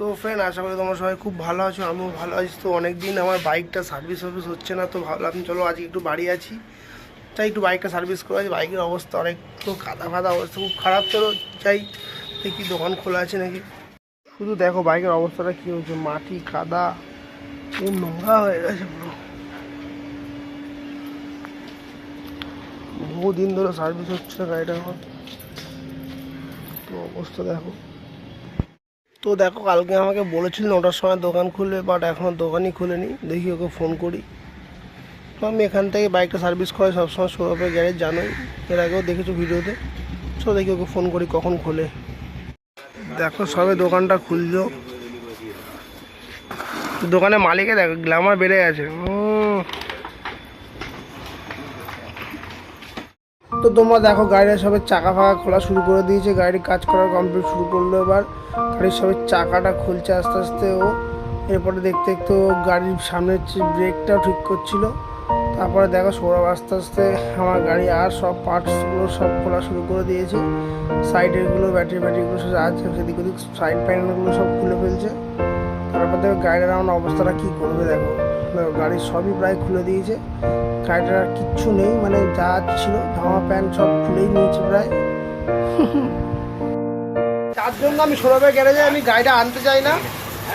So friend, আশা করি তোমরা সবাই খুব ভালো আছো, আমিও ভালো আছি। তো অনেক দিন আমার বাইকটা সার্ভিস হচ্ছে না, তো ভাবলাম চলো আজকে একটু বাড়ি আছি, তাই একটু বাইকটা সার্ভিস করে আছি। বাইকের অবস্থা অনেক তো কাদা ফাদা অবস্থা খুব খারাপ। চলো চাই দেখি দোকান খোলা আছে নাকি। শুধু দেখো বাইকের অবস্থাটা কী হচ্ছে, মাটি কাদা পুরো নোংরা হয়ে গেছে পুরো। বহুদিন ধরে সার্ভিস হচ্ছে না গাড়িটা, এখন তো অবস্থা দেখো। তো দেখো কালকে আমাকে বলেছিল 9টার সময় দোকান খুলবে, বাট এখনও দোকানই খুলেনি। দেখি ওকে ফোন করি। তো আমি এখান থেকে বাইকটা সার্ভিস করাই সবসময় সৌরভের গ্যারেজ, জানোই, এর আগেও দেখেছো ভিডিওতে। তো দেখি ওকে ফোন করি কখন খোলে। দেখো সবে দোকানটা খুললো, দোকানের মালিকে দেখো গ্ল্যামার বেড়ে গেছে। তো তোমরা দেখো গাড়ির সবে চাকা ফাঁকা খোলা শুরু করে দিয়েছে, গাড়ির কাজ করার কমপ্লিট শুরু করলো। এবার গাড়ির সবে চাকাটা খুলছে আস্তে আস্তে ও। এরপরে দেখতে দেখতে ও গাড়ির সামনের ব্রেকটাও ঠিক করছিল। তারপরে দেখো সৌরভ আস্তে আস্তে আমার গাড়ি আর সব পার্টসগুলো সব খোলা শুরু করে দিয়েছে। সাইডেরগুলো ব্যাটারিগুলো সব আছে, সেদিক ওদিক সাইড প্যানেলগুলো সব খুলে ফেলছে। তারপর দেখো গাড়ির আমার অবস্থাটা কী করবে। দেখো গাড়ির সবই প্রায় খুলে দিয়েছে, গাড়িটার আর কিচ্ছু নেই, মানে যা ছিল জামা প্যান্ট সব খুলেই নিয়েছে প্রায়। তার জন্য আমি সৌরভের গ্যারেজে আমি গাড়িটা আনতে চাই না।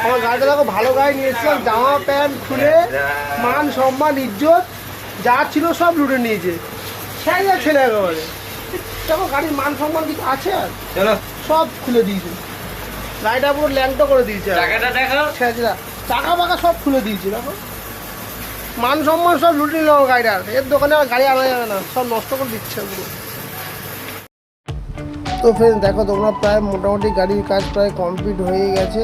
আমার গাড়িটা দেখো ভালো গাড়ি নিয়েছিলাম, জামা প্যান্ট খুলে মান সম্মান ইজ্জত যা ছিল সব লুটে নিয়েছে। ছেলে একেবারে দেখো গাড়ির মান সম্মান কিছু আছে আর সব খুলে দিয়েছে, গাড়িটা পুরো ল্যাংটো করে দিয়েছে। চাকা পাকা সব খুলে দিয়েছে, দেখো মান সম্মান সব লুটে নিল গাড়িটার। এর দোকানে আর গাড়ি আনা যাবে না, সব নষ্ট করে দিচ্ছে পুরো। তো ফ্রেন্ড দেখো তোমরা প্রায় মোটামুটি গাড়ির কাজ প্রায় কমপ্লিট হয়ে গেছে।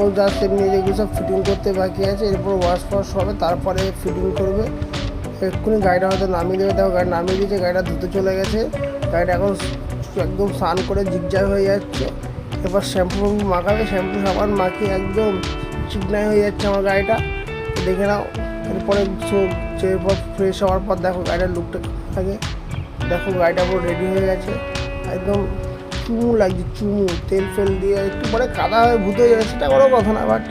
ও জাস্ট এমনি যেগুলো সব ফিটিং করতে বাকি আছে, এরপর ওয়াশ ফোয়াশ হবে, তারপরে ফিটিং করবে। এক্ষুনি গাড়িটা হয়তো নামিয়ে দেবে। দেখো গাড়ি নামিয়ে দিয়েছে, গাড়িটা ধুতে চলে গেছে। গাড়িটা এখন একদম স্নান করে জিগজাগ হয়ে যাচ্ছে। এবার শ্যাম্পু মাখাবে, শ্যাম্পু সাবান মাখিয়ে একদম চিকনাই হয়ে যাচ্ছে আমার গাড়িটা, দেখে নাও। এরপরে এরপর ফ্রেশ হওয়ার পর দেখো গাড়িটার লুকটা থাকে। দেখো গাড়িটা পুরো রেডি হয়ে গেছে, একদম চুমু লাগছে, চুমু তেল ফেল দিয়ে একটু পরে কাদা হয়ে ভূত হয়ে যাবে, সেটা কোনো কথা না, বাট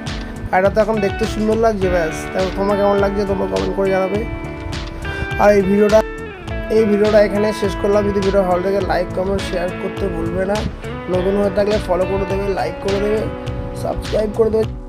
গাড়িটা তো এখন দেখতে সুন্দর লাগছে। ব্যাস দেখো তোমার কেমন লাগছে তোমরা কমেন্ট করে জানাবে। আর এই ভিডিওটা এখানে শেষ করলাম। যদি ভিডিও ভালো লাগে লাইক কমেন্ট শেয়ার করতে ভুলবে না। নতুন হয়ে থাকলে ফলো করে দেবে, লাইক করে দেবে, সাবস্ক্রাইব করে দেবে।